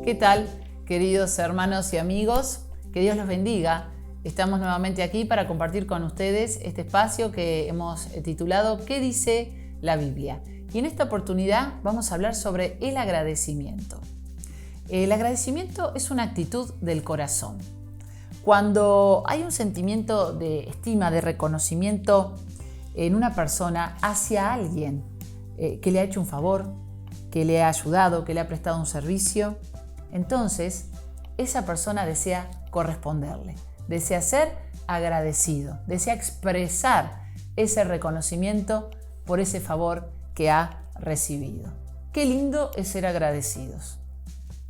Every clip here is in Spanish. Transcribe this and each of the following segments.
¿Qué tal, queridos hermanos y amigos? Que Dios los bendiga. Estamos nuevamente aquí para compartir con ustedes este espacio que hemos titulado ¿Qué dice la Biblia? Y en esta oportunidad vamos a hablar sobre el agradecimiento. El agradecimiento es una actitud del corazón. Cuando hay un sentimiento de estima, de reconocimiento en una persona hacia alguien que le ha hecho un favor, que le ha ayudado, que le ha prestado un servicio, entonces esa persona desea corresponderle, desea ser agradecido, desea expresar ese reconocimiento por ese favor que ha recibido. Qué lindo es ser agradecidos.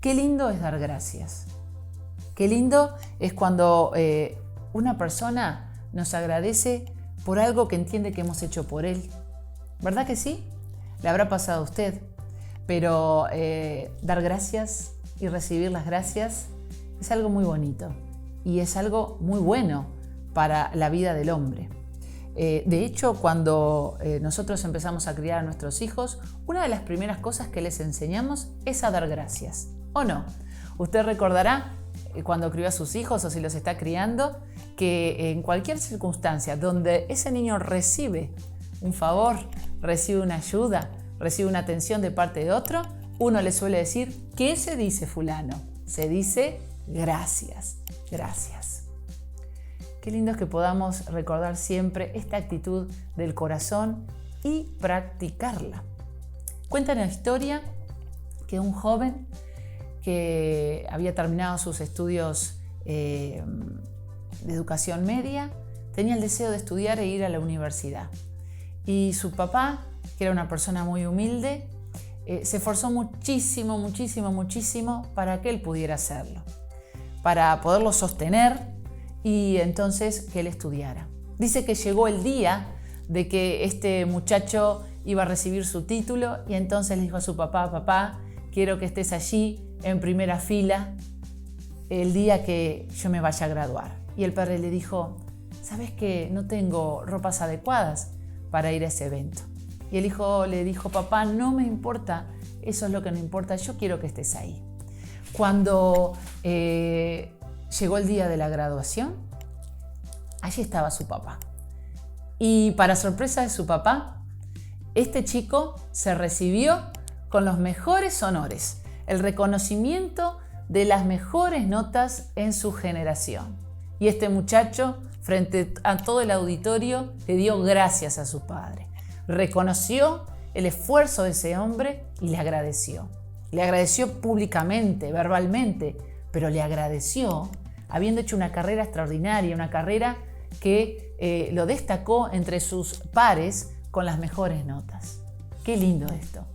Qué lindo es dar gracias. Qué lindo es cuando una persona nos agradece por algo que entiende que hemos hecho por él. ¿Verdad que sí? Le habrá pasado a usted. Pero dar gracias y recibir las gracias es algo muy bonito y es algo muy bueno para la vida del hombre. De hecho, cuando nosotros empezamos a criar a nuestros hijos, una de las primeras cosas que les enseñamos es a dar gracias, ¿o no? Usted recordará cuando crió a sus hijos o si los está criando, que en cualquier circunstancia donde ese niño recibe un favor, recibe una ayuda, recibe una atención de parte de otro, uno le suele decir, ¿qué se dice fulano? Se dice gracias, gracias. Qué lindo es que podamos recordar siempre esta actitud del corazón y practicarla. Cuenta la historia que un joven que había terminado sus estudios de educación media tenía el deseo de estudiar e ir a la universidad. Y su papá, que era una persona muy humilde, se esforzó muchísimo para que él pudiera hacerlo, para poderlo sostener y entonces que él estudiara. Dice que llegó el día de que este muchacho iba a recibir su título y entonces le dijo a su papá, papá, quiero que estés allí en primera fila el día que yo me vaya a graduar. Y el padre le dijo, ¿sabes que no tengo ropas adecuadas para ir a ese evento? Y el hijo le dijo, papá, no me importa, eso es lo que no importa, yo quiero que estés ahí. Cuando llegó el día de la graduación, allí estaba su papá. Y para sorpresa de su papá, este chico se recibió con los mejores honores, el reconocimiento de las mejores notas en su generación. Y este muchacho, frente a todo el auditorio, le dio gracias a su padre. Reconoció el esfuerzo de ese hombre y le agradeció. Le agradeció públicamente, verbalmente, pero le agradeció habiendo hecho una carrera extraordinaria, una carrera que lo destacó entre sus pares con las mejores notas. Qué lindo esto.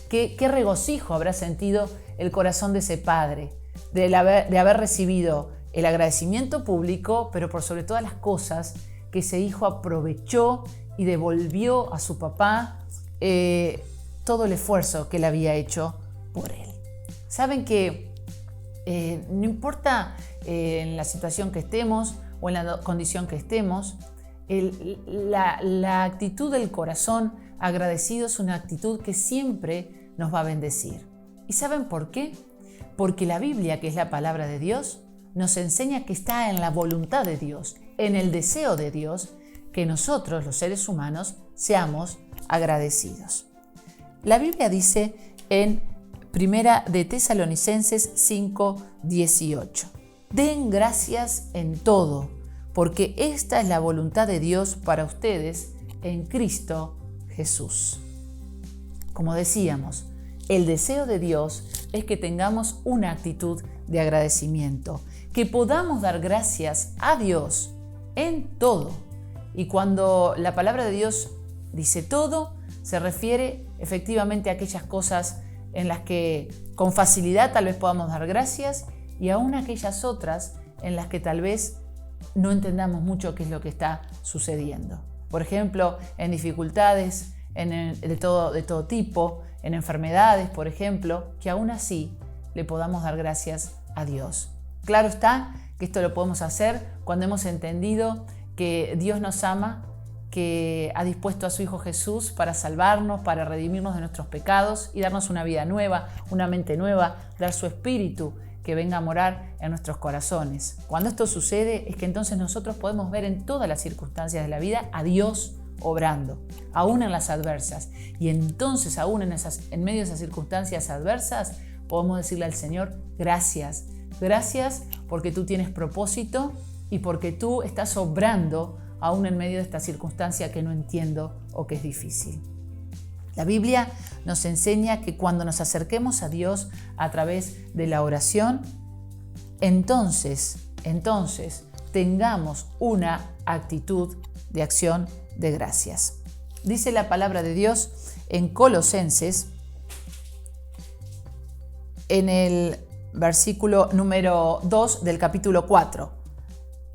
Qué regocijo habrá sentido el corazón de ese padre de haber recibido el agradecimiento público, pero por sobre todas las cosas que ese hijo aprovechó y devolvió a su papá todo el esfuerzo que él había hecho por él. Saben que no importa en la situación que estemos o en la condición que estemos, la actitud del corazón agradecido es una actitud que siempre nos va a bendecir. ¿Y saben por qué? Porque la Biblia, que es la palabra de Dios, nos enseña que está en la voluntad de Dios, en el deseo de Dios, que nosotros, los seres humanos, seamos agradecidos. La Biblia dice en 1 de Tesalonicenses 5:18, den gracias en todo, porque esta es la voluntad de Dios para ustedes en Cristo Jesús. Como decíamos, el deseo de Dios es que tengamos una actitud de agradecimiento, que podamos dar gracias a Dios en todo. Y cuando la palabra de Dios dice todo, se refiere efectivamente a aquellas cosas en las que con facilidad tal vez podamos dar gracias y aún aquellas otras en las que tal vez no entendamos mucho qué es lo que está sucediendo. Por ejemplo, en dificultades de todo tipo, en enfermedades, por ejemplo, que aún así le podamos dar gracias a Dios. Claro está que esto lo podemos hacer cuando hemos entendido que Dios nos ama que ha dispuesto a su Hijo Jesús para salvarnos, para redimirnos de nuestros pecados y darnos una vida nueva, una mente nueva, dar su Espíritu que venga a morar en nuestros corazones. Cuando esto sucede es que entonces nosotros podemos ver en todas las circunstancias de la vida a Dios obrando, aún en las adversas. Y entonces aún en medio de esas circunstancias adversas podemos decirle al Señor, gracias, gracias porque tú tienes propósito y porque tú estás obrando aún en medio de esta circunstancia que no entiendo o que es difícil. La Biblia nos enseña que cuando nos acerquemos a Dios a través de la oración, entonces tengamos una actitud de acción de gracias. Dice la palabra de Dios en Colosenses, en el versículo número 2 del capítulo 4.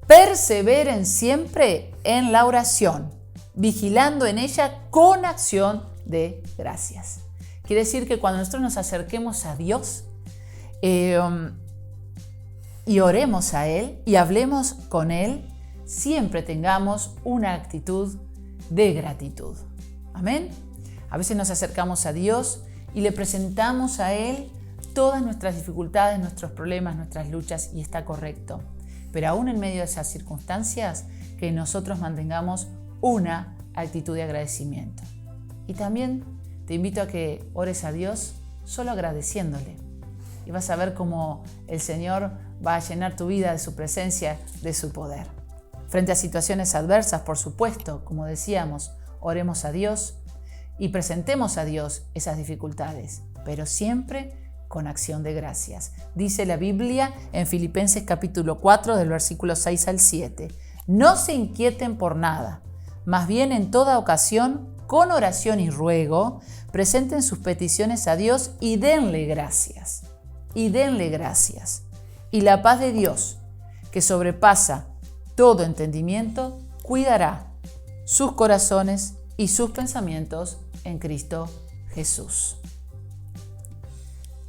Perseveren siempre en la oración, vigilando en ella con acción de gracias. Quiere decir que cuando nosotros nos acerquemos a Dios y oremos a Él y hablemos con Él, siempre tengamos una actitud de gratitud. Amén. A veces nos acercamos a Dios y le presentamos a Él todas nuestras dificultades, nuestros problemas, nuestras luchas, y está correcto. Pero aún en medio de esas circunstancias, que nosotros mantengamos una actitud de agradecimiento. Y también te invito a que ores a Dios solo agradeciéndole. Y vas a ver cómo el Señor va a llenar tu vida de su presencia, de su poder. Frente a situaciones adversas, por supuesto, como decíamos, oremos a Dios y presentemos a Dios esas dificultades, pero siempre con acción de gracias. Dice la Biblia en Filipenses capítulo 4 del versículo 6 al 7. No se inquieten por nada, más bien en toda ocasión, con oración y ruego, presenten sus peticiones a Dios y denle gracias. Y denle gracias. Y la paz de Dios, que sobrepasa todo entendimiento, cuidará sus corazones y sus pensamientos en Cristo Jesús.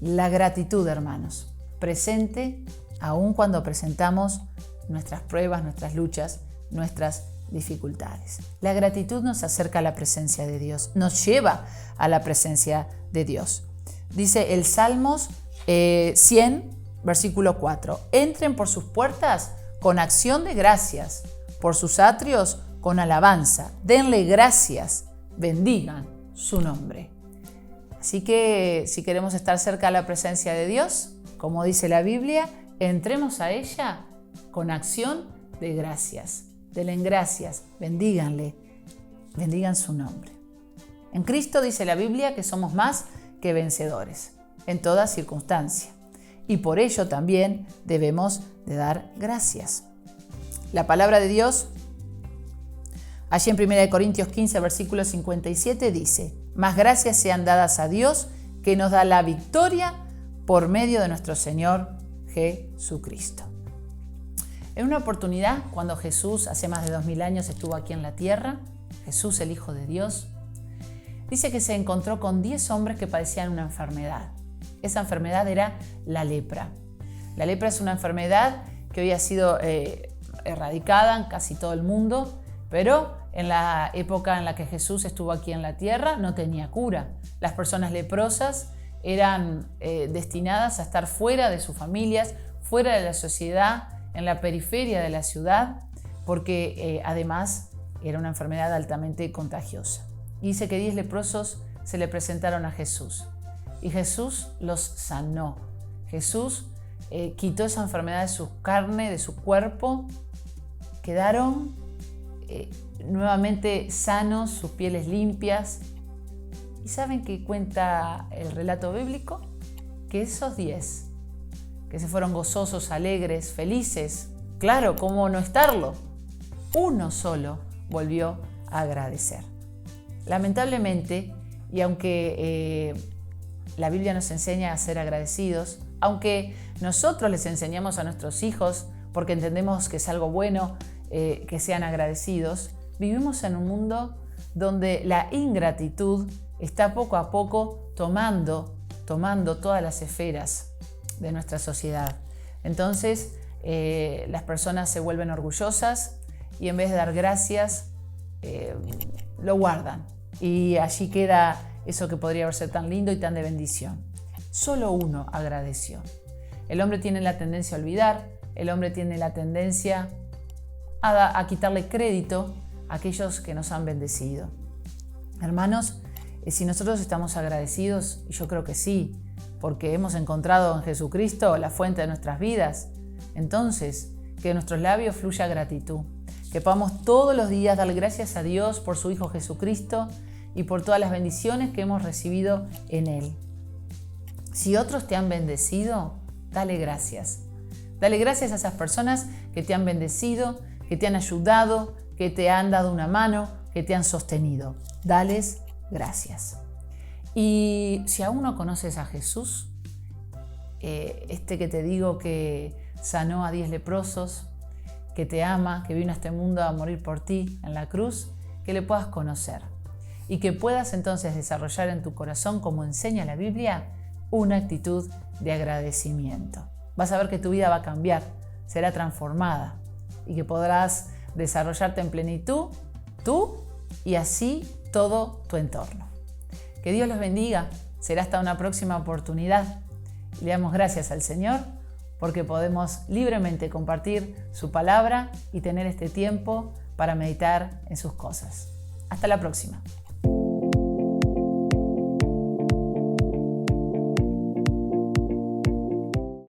La gratitud, hermanos, presente aun cuando presentamos nuestras pruebas, nuestras luchas, nuestras dificultades. La gratitud nos acerca a la presencia de Dios, nos lleva a la presencia de Dios. Dice el Salmos 100, versículo 4. Entren por sus puertas con acción de gracias, por sus atrios con alabanza. Denle gracias, bendigan su nombre. Así que si queremos estar cerca de la presencia de Dios, como dice la Biblia, entremos a ella con acción de gracias. Denle gracias, bendíganle, bendigan su nombre. En Cristo dice la Biblia que somos más que vencedores en toda circunstancia. Y por ello también debemos de dar gracias. La palabra de Dios, allí en 1 Corintios 15, versículo 57, dice: Más gracias sean dadas a Dios, que nos da la victoria por medio de nuestro Señor Jesucristo. En una oportunidad, cuando Jesús hace más de 2000 años estuvo aquí en la tierra, Jesús, el Hijo de Dios, dice que se encontró con 10 hombres que padecían una enfermedad. Esa enfermedad era la lepra. La lepra es una enfermedad que hoy ha sido erradicada en casi todo el mundo, pero en la época en la que Jesús estuvo aquí en la tierra no tenía cura. Las personas leprosas eran destinadas a estar fuera de sus familias, fuera de la sociedad, en la periferia de la ciudad, porque además era una enfermedad altamente contagiosa. Y dice que 10 leprosos se le presentaron a Jesús y Jesús los sanó. Jesús quitó esa enfermedad de su carne, de su cuerpo. Quedaron nuevamente sanos, sus pieles limpias. ¿Y saben qué cuenta el relato bíblico? Que esos 10 que se fueron gozosos, alegres, felices, claro, ¿cómo no estarlo? Uno solo volvió a agradecer. Lamentablemente, y aunque la Biblia nos enseña a ser agradecidos, aunque nosotros les enseñamos a nuestros hijos, porque entendemos que es algo bueno que sean agradecidos, vivimos en un mundo donde la ingratitud está poco a poco tomando todas las esferas de nuestra sociedad. Entonces, las personas se vuelven orgullosas y en vez de dar gracias, lo guardan. Y allí queda eso que podría ser tan lindo y tan de bendición. Solo uno agradeció. El hombre tiene la tendencia a olvidar, el hombre tiene la tendencia a quitarle crédito a aquellos que nos han bendecido. Hermanos, si nosotros estamos agradecidos, y yo creo que sí, porque hemos encontrado en Jesucristo la fuente de nuestras vidas, entonces que de nuestros labios fluya gratitud, que podamos todos los días dar gracias a Dios por su Hijo Jesucristo y por todas las bendiciones que hemos recibido en Él. Si otros te han bendecido, dale gracias. Dale gracias a esas personas que te han bendecido, que te han ayudado, que te han dado una mano, que te han sostenido. Dales gracias. Y si aún no conoces a Jesús, que te digo que sanó a 10 leprosos, que te ama, que vino a este mundo a morir por ti en la cruz, que le puedas conocer y que puedas entonces desarrollar en tu corazón, como enseña la Biblia, una actitud de agradecimiento. Vas a ver que tu vida va a cambiar, será transformada y que podrás desarrollarte en plenitud, tú y así todo tu entorno. Que Dios los bendiga. Será hasta una próxima oportunidad. Le damos gracias al Señor porque podemos libremente compartir su palabra y tener este tiempo para meditar en sus cosas. Hasta la próxima.